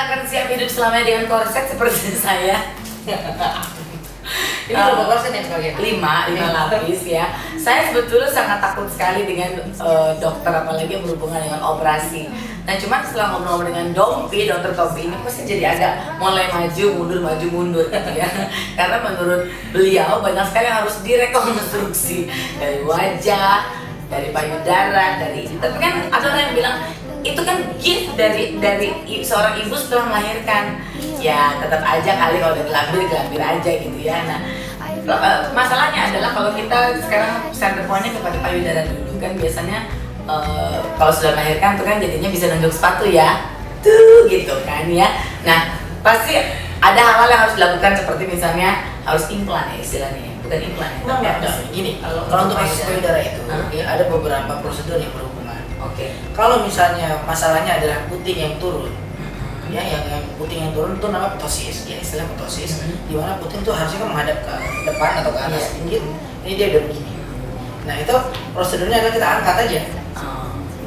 akan siap hidup selamanya dengan korset seperti saya. Ini berapa persen ya kalian? 5 lapis ya. Saya sebetulnya sangat takut sekali dengan dokter, apalagi yang berhubungan dengan operasi. Nah cuman setelah ngobrol dengan dokter Tompi ini kok saya jadi agak mulai maju mundur gitu ya. Karena menurut beliau banyak sekali yang harus direkonstruksi dari wajah, dari payudara, tapi kan ada orang yang bilang itu kan gift dari seorang ibu setelah melahirkan. Ya tetap aja kali kalau udah gelambir aja gitu ya. Nah masalahnya adalah kalau kita sekarang center point-nya kepada payudara dulu kan biasanya kalau sudah melahirkan tuh kan jadinya bisa nunjuk sepatu ya tuh gitu kan ya. Nah pasti ada hal-hal yang harus dilakukan seperti misalnya harus implan ya istilahnya, bukan implan ya, tapi ada gini. Kalau untuk kasus payudara itu ya, ada beberapa prosedur yang berhubungan. Oke. Kalau misalnya masalahnya adalah puting yang turun, ya yang puting yang turun itu namanya ptosis, ya istilah ptosis, di mana puting itu harusnya kan menghadap ke depan atau ke atas sedikit. Ini dia udah begini. Nah itu prosedurnya adalah kita angkat aja,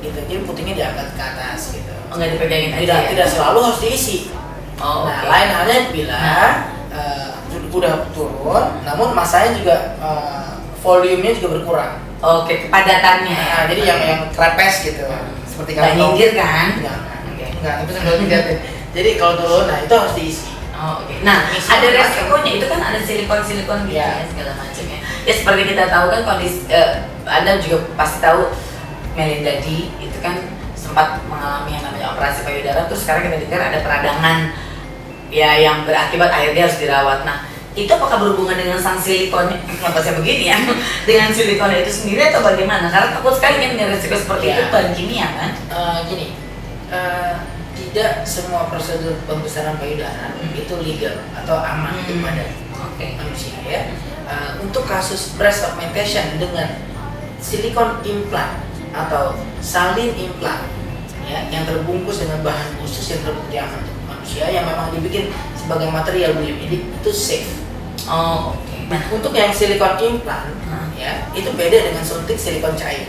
gitu. Jadi putingnya diangkat ke atas, gitu. Nggak dipegangin aja. Tidak selalu harus diisi. Nah lain halnya bila udah turun, namun masanya juga volumenya juga berkurang. Oke, kepadatannya. Nah, jadi yang krepes gitu. Seperti nggak nyinggir kan? Enggak, itu kan dilihatin. Jadi kalau turun, nah itu harus diisi. Oke. Nah, ada resikonya itu kan ada silikon gitu ya segala macam ya. Ya seperti kita tahu kan kondisi Anda juga pasti tahu Melinda D itu kan sempat mengalami yang namanya operasi payudara, terus sekarang kita dengar ada peradangan ya yang berakibat akhirnya harus dirawat. Nah, itu apakah berhubungan dengan sang silikonnya? Kenapa saya begini ya? Dengan silikonnya itu sendiri atau bagaimana? Karena takut sekali kan dengan resiko seperti itu bahan kimia kan? Tidak semua prosedur pembesaran payudara itu legal atau aman kepada manusia ya. Untuk kasus breast augmentation dengan silikon implant atau salin implant ya, yang terbungkus dengan bahan khusus yang terbukti aman untuk manusia yang memang dibikin sebagai material biomedic itu safe. Nah, untuk yang silikon implant ya itu beda dengan suntik silikon cair.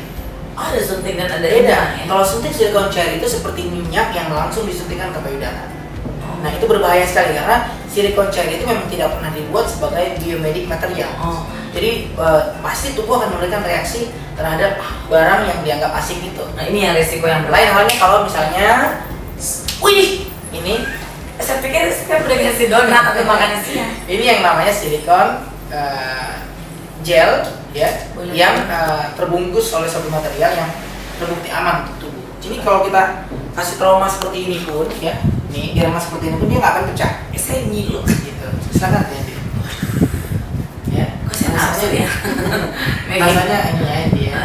Ada suntik dan ada beda. Ya? Kalau suntik silikon cair itu seperti minyak yang langsung disuntikkan ke payudara. Nah itu berbahaya sekali karena silikon cair itu memang tidak pernah dibuat sebagai biomedic material. Jadi pasti tubuh akan memberikan reaksi terhadap barang yang dianggap asing itu. Nah ini yang resiko yang lain halnya kalau misalnya, ini saya pikir saya udah kasih donat atau makan siang. Ini yang namanya silikon gel ya, yang terbungkus oleh suatu material yang terbukti aman untuk tubuh. Jadi kalau kita kasih trauma seperti ini pun ya, nih dirama seperti ini pun dia nggak akan pecah. Saya nyilu gitu. Silakan ya. Kok saya nafsu ya? Rasanya ini ya dia.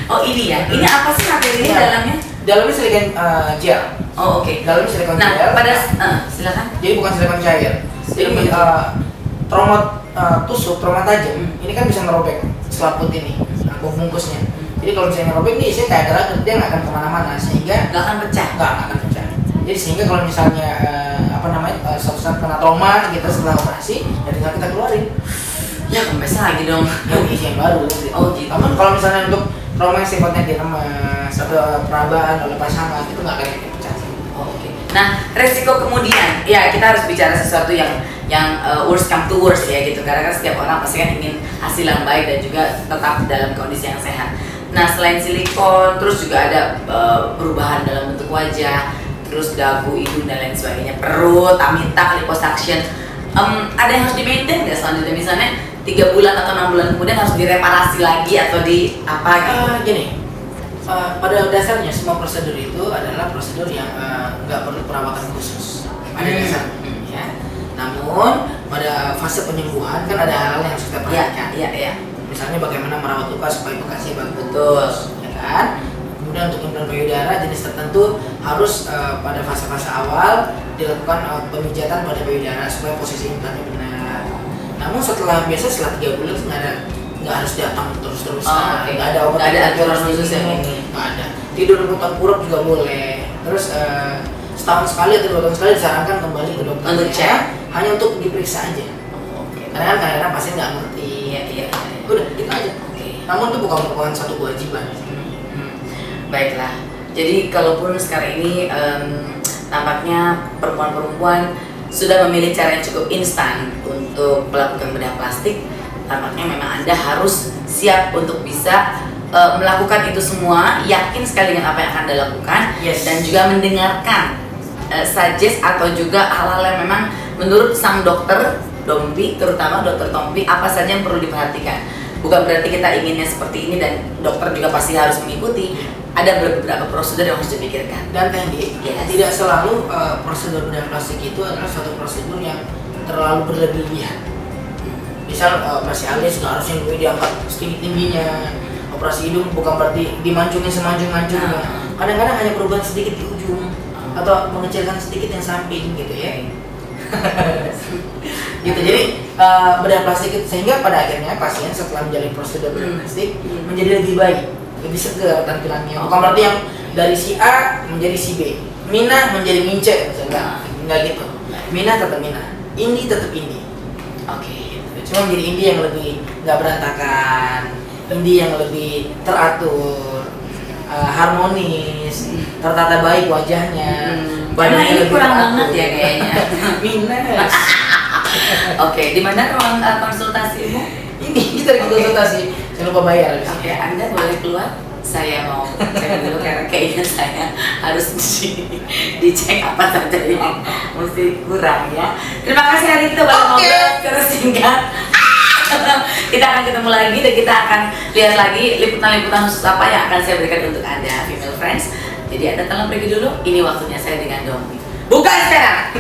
Oh ini ya. Ini apa sih materinya dalamnya? Dalamnya silikon gel. Oke. Dalamnya silikon gel. Nah pada silakan. Jadi bukan silikon cair. Jadi trauma tusuk, trauma tajam, ini kan bisa merobek selaput ini, bungkusnya. Jadi kalau misalnya merobek nih, isinya kayak gerakan, dia nggak akan kemana-mana sehingga nggak akan pecah. Nggak akan pecah. Jadi sehingga kalau misalnya suatu saat kena trauma kita setelah operasi, ya tinggal kita keluarin. Ya kempes lagi dong. Ya isi yang baru. Gitu. Oh gitu. Namun kalau misalnya untuk trauma yang sifatnya diremas atau perabaan oleh pasangan itu nggak akan pecah. Oke. Nah resiko kemudian, ya kita harus bicara sesuatu yang worst come to worst ya gitu, karena kan setiap orang pasti kan ingin hasil yang baik dan juga tetap dalam kondisi yang sehat. Nah selain silikon, terus juga ada perubahan dalam bentuk wajah, terus dagu, hidung dan lain sebagainya, perut, tamita, liposuction. Ada yang harus di-maintain nggak selanjutnya? Misalnya 3 bulan atau 6 bulan kemudian harus direparasi lagi atau di apa gitu? Gini, pada dasarnya semua prosedur itu adalah prosedur yang nggak perlu perawatan khusus pada dasarnya ya. Namun pada fase penyembuhan kan ada hal-hal yang harus kita perhatikan. Iya. Misalnya bagaimana merawat luka supaya bekasnya bagus. Betul. Ya kan? Kemudian untuk implan payudara jenis tertentu harus pada fase-fase awal dilakukan pemijatan pada payudara supaya posisi implannya benar. Namun setelah 3 bulan nggak harus datang terus-terusan. Nggak ada obat. Nggak ada aturan khusus yang ini. Nggak ada. Tidur kurap juga boleh. Terus setahun sekali atau 2 tahun sekali disarankan kembali ke dokter untuk cek, hanya untuk diperiksa aja. Karena kan kadang-kadang pasien nggak ngerti. Iya. Udah gitu aja. Namun itu bukan merupakan satu kewajiban. Baiklah. Jadi kalaupun sekarang ini tampaknya perempuan-perempuan sudah memilih cara yang cukup instan untuk melakukan bedah plastik, tampaknya memang Anda harus siap untuk bisa melakukan itu semua, yakin sekali dengan apa yang akan Anda lakukan, dan juga mendengarkan suggest atau juga hal-hal yang memang menurut sang dokter Dompi, terutama dokter Tompi, apa saja yang perlu diperhatikan. Bukan berarti kita inginnya seperti ini dan dokter juga pasti harus mengikuti. Ada beberapa prosedur yang harus dipikirkan. Dan Candy, tidak selalu prosedur bedah plastik itu adalah suatu prosedur yang terlalu berlebihan. Misal operasi alis nggak harus yang diangkat setinggi-tingginya. Operasi hidung bukan berarti dimancungin semanjung-manjungnya. Kadang-kadang hanya perubahan sedikit di ujung atau mengecilkan sedikit yang samping gitu ya. Gitu. Jadi bedah plastik itu, sehingga pada akhirnya pasien setelah menjalani prosedur bedah plastik menjadi lebih baik, lebih segar tampilannya. Bukan berarti yang dari si A menjadi si B, Mina menjadi Mince, enggak gitu. Mina tetap Mina, Indi tetap Indi. Oke. Cuma menjadi Indi yang lebih nggak berantakan, Indi yang lebih teratur, harmonis, tertata baik wajahnya. Karena ini kurang banget ya kayaknya. Minus. Oke, di mana ruang konsultasimu? Ini kita lagi konsultasi, jangan lupa bayar. Oke, Anda boleh keluar. Saya mau cek dulu karena kayaknya saya harus dicek apa saja yang mesti kurang ya. Terima kasih hari kita bakal ngobrol secara singkat. Kita akan ketemu lagi dan kita akan lihat lagi liputan-liputan khusus apa yang akan saya berikan untuk Anda, female friends. Jadi Anda tolong pergi dulu. Ini waktunya saya dengan Dompi. Bukan sekarang.